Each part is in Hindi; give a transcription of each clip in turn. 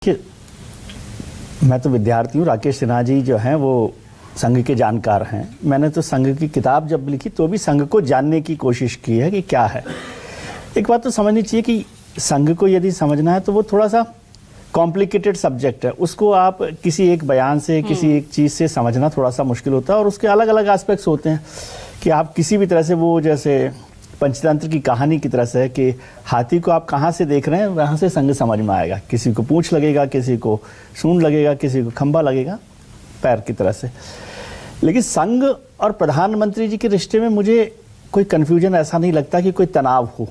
मैं तो विद्यार्थी हूँ। राकेश सिन्हा जी जो हैं वो संघ के जानकार हैं। मैंने तो संघ की किताब जब लिखी तो भी संघ को जानने की कोशिश की है कि क्या है। एक बात तो समझनी चाहिए कि संघ को यदि समझना है तो वो थोड़ा सा कॉम्प्लिकेटेड सब्जेक्ट है। उसको आप किसी एक बयान से किसी एक चीज़ से समझना थोड़ा सा मुश्किल होता है और उसके अलग अलग एस्पेक्ट्स होते हैं कि आप किसी भी तरह से वो जैसे पंचतंत्र की कहानी की तरह से है कि हाथी को आप कहाँ से देख रहे हैं वहाँ से संघ समझ में आएगा। किसी को पूंछ लगेगा, किसी को सूंड लगेगा, किसी को खंभा लगेगा पैर की तरह से। लेकिन संघ और प्रधानमंत्री जी के रिश्ते में मुझे कोई कन्फ्यूजन ऐसा नहीं लगता कि कोई तनाव हो।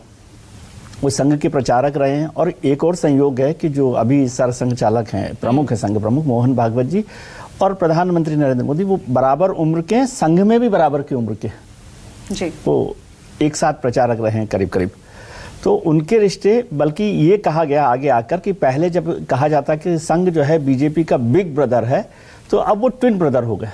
वो संघ के प्रचारक रहे हैं और एक और संयोग है कि जो अभी सरसंघ चालक हैं, प्रमुख है संघ प्रमुख मोहन भागवत जी और प्रधानमंत्री नरेंद्र मोदी, वो बराबर उम्र के हैं, संघ में भी बराबर की उम्र के जी। वो एक साथ प्रचारक रहे हैं करीब करीब। तो उनके रिश्ते, बल्कि ये कहा गया आगे आकर कि पहले जब कहा जाता कि संघ जो है बीजेपी का बिग ब्रदर है तो अब वो ट्विन ब्रदर हो गए।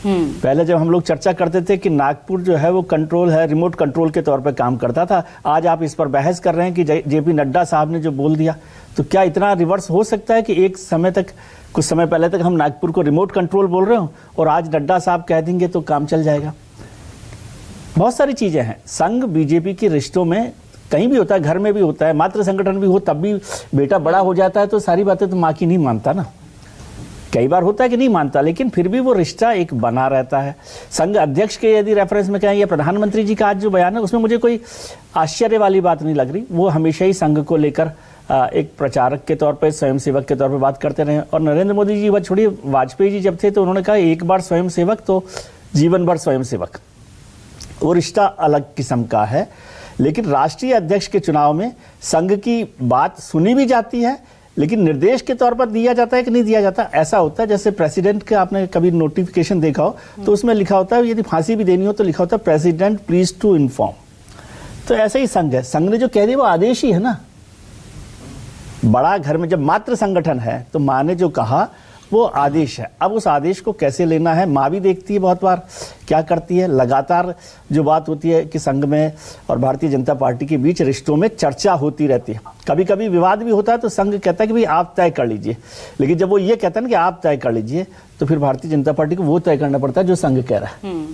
पहले जब हम लोग चर्चा करते थे कि नागपुर जो है वो कंट्रोल है, रिमोट कंट्रोल के तौर पे काम करता था, आज आप इस पर बहस कर रहे हैं कि जेपी नड्डा साहब ने जो बोल दिया, तो क्या इतना रिवर्स हो सकता है कि एक समय तक, कुछ समय पहले तक हम नागपुर को रिमोट कंट्रोल बोल रहे हो और आज नड्डा साहब कह देंगे तो काम चल जाएगा। बहुत सारी चीजें हैं। संघ बीजेपी के रिश्तों में कहीं भी होता है, घर में भी होता है, मातृ संगठन भी हो तब भी बेटा बड़ा हो जाता है तो सारी बातें तो माँ की नहीं मानता ना। कई बार होता है कि नहीं मानता, लेकिन फिर भी वो रिश्ता एक बना रहता है। संघ अध्यक्ष के यदि रेफरेंस में कहें या प्रधानमंत्री जी का आज जो बयान है उसमें मुझे कोई आश्चर्य वाली बात नहीं लग रही। वो हमेशा ही संघ को लेकर एक प्रचारक के तौर पर, स्वयंसेवक के तौर पर बात करते रहे। और नरेंद्र मोदी जी, वह छोड़िए, वाजपेयी जी जब थे तो उन्होंने कहा एक बार स्वयंसेवक तो जीवन भर स्वयंसेवक। वो रिश्ता अलग किस्म का है। लेकिन राष्ट्रीय अध्यक्ष के चुनाव में संघ की बात सुनी भी जाती है, लेकिन निर्देश के तौर पर दिया जाता है कि नहीं दिया जाता। ऐसा होता है जैसे प्रेसिडेंट का आपने कभी नोटिफिकेशन देखा हो तो उसमें लिखा होता है, यदि फांसी भी देनी हो तो लिखा होता है प्रेसिडेंट प्लीज टू इन्फॉर्म। तो ऐसा ही संघ है। संघ ने जो कह दिया वो आदेश ही है ना। बड़ा घर में जब मातृ संगठन है तो माँ ने जो कहा वो आदेश है। अब उस आदेश को कैसे लेना है, माँ भी देखती है बहुत बार क्या करती है। लगातार जो बात होती है कि संघ में और भारतीय जनता पार्टी के बीच रिश्तों में चर्चा होती रहती है। कभी कभी विवाद भी होता है तो संघ कहता है कि भाई आप तय कर लीजिए, लेकिन जब वो ये कहता है ना कि आप तय कर लीजिए तो फिर भारतीय जनता पार्टी को वो तय करना पड़ता है जो संघ कह रहा है।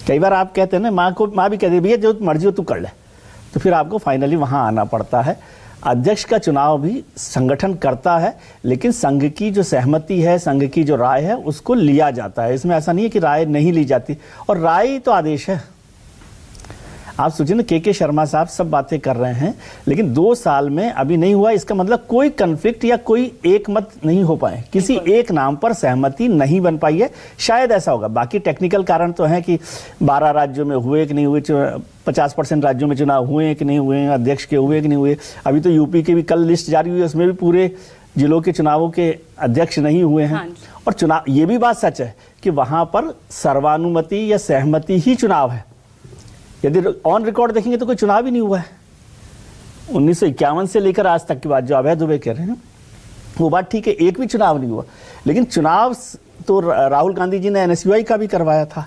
कई बार आप कहते हैं ना, माँ भी कहती है भैया जो मर्जी हो तू कर ले, तो फिर आपको फाइनली वहां आना पड़ता है। अध्यक्ष का चुनाव भी संगठन करता है, लेकिन संघ की जो सहमति है, संघ की जो राय है उसको लिया जाता है। इसमें ऐसा नहीं है कि राय नहीं ली जाती, और राय ही तो आदेश है। आप सोचिए ना, के शर्मा साहब सब बातें कर रहे हैं लेकिन 2 साल में अभी नहीं हुआ। इसका मतलब कोई कन्फ्लिक्ट या कोई एक मत नहीं हो पाए, किसी एक नाम पर सहमति नहीं बन पाई है। शायद ऐसा होगा। बाकी टेक्निकल कारण तो है कि 12 राज्यों में हुए कि नहीं हुए, 50% राज्यों में चुनाव हुए कि नहीं हुए, अध्यक्ष के हुए कि नहीं हुए। अभी तो यूपी की भी कल लिस्ट जारी हुई है, उसमें भी पूरे जिलों के चुनावों के अध्यक्ष नहीं हुए हैं। और चुनाव, ये भी बात सच है कि वहां पर सर्वानुमति या सहमति ही चुनाव है। यदि ऑन रिकॉर्ड देखेंगे तो कोई चुनाव ही नहीं हुआ है। 1951 से लेकर आज तक की बात जो अभय दुबे कह रहे हैं वो बात ठीक है, एक भी चुनाव नहीं हुआ। लेकिन चुनाव तो राहुल गांधी जी ने एनएसयूआई का भी करवाया था,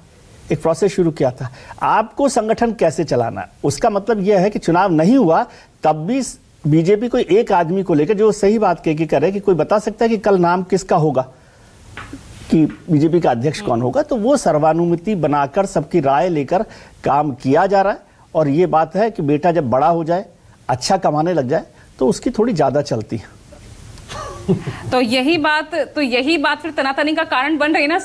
एक प्रोसेस शुरू किया था। आपको संगठन कैसे चलाना है, उसका मतलब यह है कि चुनाव नहीं हुआ तब भी बीजेपी कोई एक आदमी को लेकर जो सही बात कह के करे कि कोई बता सकता है कि कल नाम किसका होगा, कि बीजेपी का अध्यक्ष कौन होगा, तो वो सर्वानुमति बनाकर सबकी राय लेकर काम किया जा रहा है। और ये बात है कि बेटा जब बड़ा हो जाए, अच्छा कमाने लग जाए तो उसकी थोड़ी ज्यादा चलती है। तो यही बात फिर तनातनी का कारण बन रही ना।